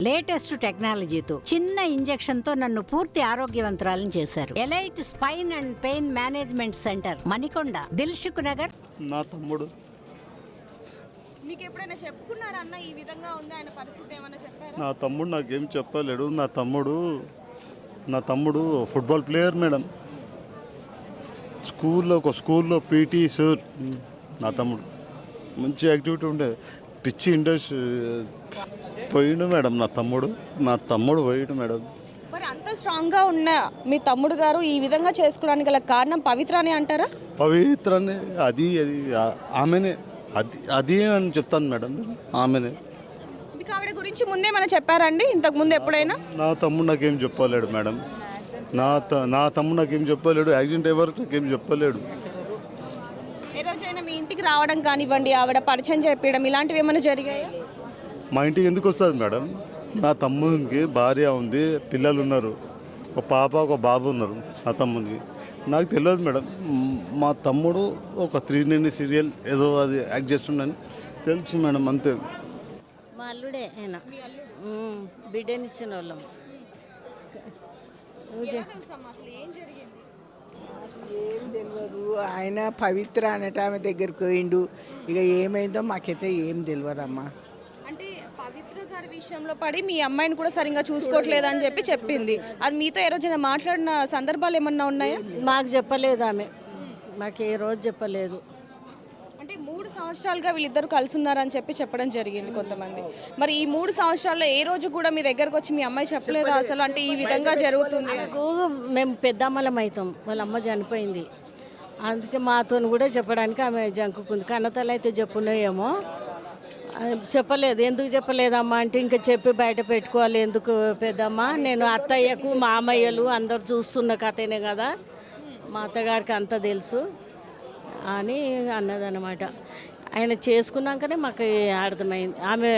Latest టెక్నాలజీతో చిన్న injection తో నన్ను పూర్తి ఆరోగ్యవంతురాలను చేశారు. Elite spine and pain management centre, Manikonda, Dilsukh Nagar. నా తమ్ముడు మీకు ఎప్పుడైనా చెప్పుకున్నారా అన్న ఈ విధంగా ఉంది ఆయన పరిస్థితి ఏమైనా చెప్పారా? నా తమ్ముడు నాకేం చెప్పలేడు. నా తమ్ముడు ఫుట్బాల్ ప్లేయర్ మేడం. స్కూల్లో పీటీ సార్. నా తమ్ముడు మంచి యాక్టివిటీ ఉండే. పిచ్చి ఇండస్ట్రీ పోయిండు మేడం. నా తమ్ముడు పోయిండు మేడం. మరి అంత స్ట్రాంగ్ గా ఉన్న మీ తమ్ముడు గారు ఈ విధంగా చేసుకోవడానికి గల కారణం పవిత్ర అని అంటారా? పవిత్రనే అది ఆమెనే అది అని చెప్తాను మేడం. ఆమెనే. మీకు ఆవిడ గురించి ముందే మనం చెప్పారండి ఇంతకు ముందు ఎప్పుడైనా? నా తమ్ముడు నాకేం చెప్పలేడు మేడం. నా తమ్ముడు నాకేం చెప్పలేడు. యాక్సిడెంట్ ఎవరు నాకేం చెప్పలేడు. ఏ రోజైనా మీ ఇంటికి రావడం కానివ్వండి, ఆవిడ పరిచయం చెప్పడం ఇలాంటివి ఏమైనా జరిగాయా? మా ఇంటికి ఎందుకు వస్తుంది మేడం? నా తమ్మునికి భార్య ఉంది, పిల్లలు ఉన్నారు. ఒక పాప ఒక బాబు ఉన్నారు నా తమ్మునికి. నాకు తెలియదు మేడం. మా తమ్ముడు ఒక 3 సీరియల్ ఏదో అది యాక్ట్ చేస్తుండని తెలుసు మేడం, అంతే. మా అల్లుడే ఆయన. బిడ్డనిచ్చిన వాళ్ళం. ఏం తెలియదు. ఆయన పవిత్ర అనేట ఆమె దగ్గరికి పోయిండు. ఇక ఏమైందో మాకైతే ఏం తెలియదమ్మా. అంటే పవిత్ర గారి విషయంలో పడి మీ అమ్మాయిని కూడా సరిగ్గా చూసుకోవట్లేదు అని చెప్పి చెప్పింది. అది మీతో ఏ రోజైనా మాట్లాడిన సందర్భాలు ఏమన్నా ఉన్నాయా? మాకు చెప్పలేదు ఆమె. మాకు ఏ రోజు చెప్పలేదు. అంటే 3 సంవత్సరాలుగా వీళ్ళిద్దరు కలిసి ఉన్నారని చెప్పి చెప్పడం జరిగింది కొంతమంది. మరి ఈ 3 సంవత్సరాల్లో ఏ రోజు కూడా మీ దగ్గరకు వచ్చి మీ అమ్మాయి చెప్పలేదు అసలు అంటే ఈ విధంగా జరుగుతుంది? మేము పెద్దమ్మలం అవుతాం. వాళ్ళ అమ్మ చనిపోయింది. అందుకే మాతో కూడా చెప్పడానికి ఆమె జంకుకుంది. కన్నతలు అయితే చెప్పున్నాయేమో, చెప్పలేదు. ఎందుకు చెప్పలేదమ్మా అంటే ఇంకా చెప్పి బయట పెట్టుకోవాలి ఎందుకు పెద్దమ్మ, నేను అత్తయ్యకు మామయ్యలు అందరు చూస్తున్న కథనే కదా, మా అత్తగారికి అంతా తెలుసు అని అన్నదన్నమాట. ఆయన చేసుకున్నాకనే మాకు అర్థమైంది. ఆమె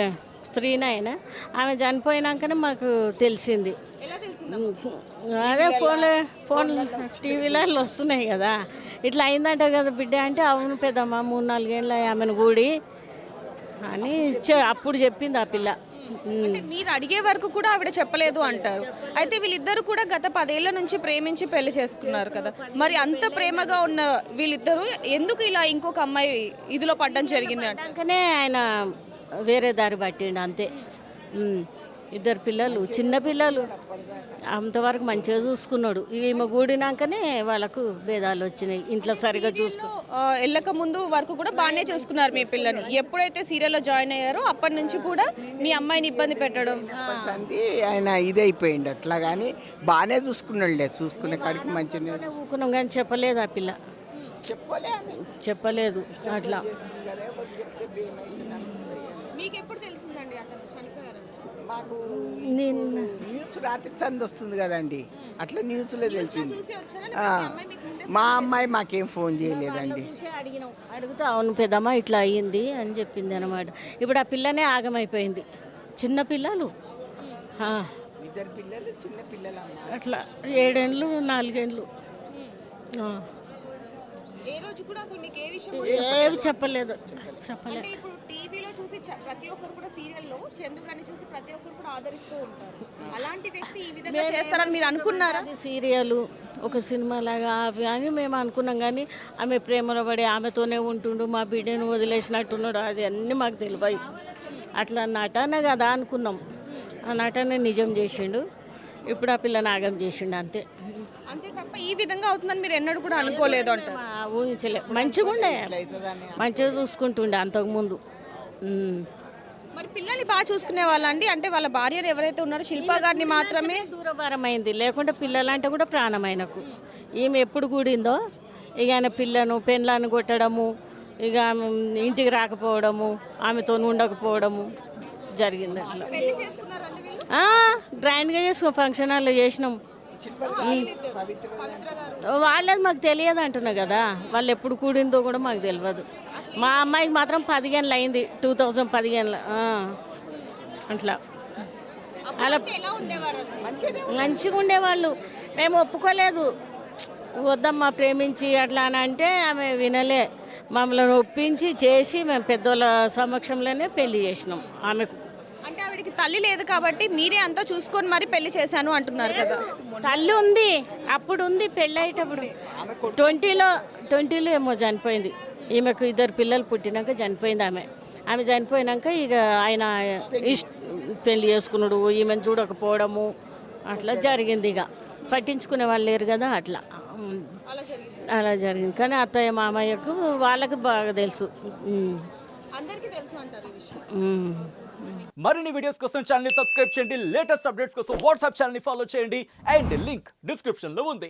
స్త్రీనైనా ఆమె చనిపోయినాకనే మాకు తెలిసింది. అదే ఫోన్ టీవీలలో వస్తున్నాయి కదా, ఇట్లా అయిందంట కదా బిడ్డ అంటే, అవును పెద్దమ్మ 3-4 ఏళ్ళ ఆమెను కూడి అని అప్పుడు చెప్పింది ఆ పిల్ల. అంటే మీరు అడిగే వరకు కూడా ఆవిడ చెప్పలేదు అంటారు. అయితే వీళ్ళిద్దరు కూడా గత 10 ఏళ్ల నుంచి ప్రేమించి పెళ్లి చేసుకున్నారు కదా, మరి అంత ప్రేమగా ఉన్న వీళ్ళిద్దరూ ఎందుకు ఇలా ఇంకొక అమ్మాయి ఇదిలో పడ్డం జరిగింది అంటే? అందుకనే ఆయన వేరే దారి పట్టిండు అంతే. 2 పిల్లలు, చిన్న పిల్లలు, అంతవరకు మంచిగా చూసుకున్నాడు. ఈమె కూడినాకనే వాళ్ళకు భేదాలు వచ్చినాయి. ఇంట్లో సరిగా వెళ్ళక ముందు వరకు కూడా బాగానే చూసుకున్నారు మీ పిల్లని. ఎప్పుడైతే సీరియల్లో జాయిన్ అయ్యారో అప్పటి నుంచి కూడా మీ అమ్మాయిని ఇబ్బంది పెట్టడం సంది ఆయన ఇదైపోయింది. అట్లా కానీ బాగానే చూసుకున్నాడు. లేదు చూసుకునే కాడికి మంచిగా ఊరుకున్నాం కానీ చెప్పలేదు ఆ పిల్ల. చెప్పలేదు అట్లా. మీకు ఎప్పుడు తెలిసిందండి అతను చనిపోయారు? మాకు న్యూస్ రాత్రి సంది వస్తుంది కదండి, అట్లా న్యూస్లో తెలిసింది. మా అమ్మాయి మాకేం ఫోన్ చేయలేదండి. అడిగితే అవును పెద్దమ్మ ఇట్లా అయ్యింది అని చెప్పింది అనమాట. ఇప్పుడు ఆ పిల్లనే ఆగమైపోయింది. చిన్న పిల్లలు, 2 పిల్లలు, చిన్న పిల్లలు అట్లా 7 ఏళ్ళు 4 ఏళ్ళు. ఏ రోజు కూడా అసలు మీకు ఏ విషయం ఏమి చెప్పలేదు. అంటే ఇప్పుడు టీవీలో చూసి ప్రతి ఒక్కరు కూడా సీరియల్లో చందు గారిని చూసి ప్రతి ఒక్కరు కూడా ఆదరిస్తూ ఉంటారు. అలాంటి వ్యక్తి ఈ విధంగా చేస్తారని మీరు అనుకున్నారా? సీరియల్ ఒక సినిమా లాగా అవి అని మేము అనుకున్నాం కానీ ఆమె ప్రేమలో పడి ఆమెతోనే ఉంటుండు, మా బిడ్డను వదిలేసినట్టున్నాడు, అది అన్నీ మాకు తెలియదు. అట్లా నటన కదా అనుకున్నాం. ఆ నటన నిజం చేసిండు. ఇప్పుడు ఆ పిల్ల నాగం చేసిండు అంతే. అంతే తప్ప ఈ విధంగా అవుతుందని మీరు ఎన్నడూ కూడా అనుకోలేదు అంటారు? ఊహించలే. మంచిగా చూసుకుంటుండే అంతకుముందు. మరి పిల్లల్ని బాగా చూసుకునే వాళ్ళండి. అంటే వాళ్ళ భార్యలు ఎవరైతే ఉన్నారో శిల్పా గారిని మాత్రమే దూరభారమైంది, లేకుంటే పిల్లలంటే కూడా ప్రాణమైనకు. ఈమె ఎప్పుడు కూడిందో ఇక ఆయన పిల్లను పెళ్ళాన్ని కొట్టడము, ఇక ఇంటికి రాకపోవడము, ఆమెతో ఉండకపోవడము జరిగింది. అట్లా గ్రాండ్గా చేసుకున్నాం, ఫంక్షన్ హాల్లో చేసినాం. వాళ్ళది మాకు తెలియదు అంటున్నా కదా, వాళ్ళు ఎప్పుడు కూడిందో కూడా మాకు తెలియదు. మా అమ్మాయికి మాత్రం 15 అయింది, 2015 అట్లా. అలా మంచిగా ఉండేవాళ్ళు. మేము ఒప్పుకోలేదు, వద్దమ్మా ప్రేమించి అట్లా అని అంటే ఆమె వినలే. మమ్మల్ని ఒప్పించి చేసి మేము పెద్దోళ్ళ సమక్షంలోనే పెళ్లి చేసినాం ఆమెకు. అంటే అంటే ఆవిడకి తల్లి లేదు కాబట్టి మీరే అంతా చూసుకొని మరి పెళ్లి చేశాను అంటున్నారు కదా. తల్లి ఉంది, అప్పుడు ఉంది పెళ్ళయ్యేటప్పుడు 20లో ఏమో చనిపోయింది. ఈమెకు 2 పిల్లలు పుట్టినాక చనిపోయింది ఆమె చనిపోయినాక ఇక ఆయన పెళ్లి చేసుకున్నాడు, ఈమెను చూడకపోవడము అట్లా జరిగింది. ఇక పట్టించుకునే వాళ్ళు లేరు కదా, అలా జరిగింది. కానీ అత్తయ్య మామయ్యకు వాళ్ళకి బాగా తెలుసు. అందరికీ తెలుసు అంటారు ఈ విషయం. మరిన్ని వీడియోస్ కోసం ఛానల్ ని సబ్స్క్రైబ్ చేయండి, లేటెస్ట్ అప్డేట్స్ కోసం వాట్సాప్ ఛానల్ ని ఫాలో చేయండి అండ్ లింక్ డిస్క్రిప్షన్ లో ఉంది.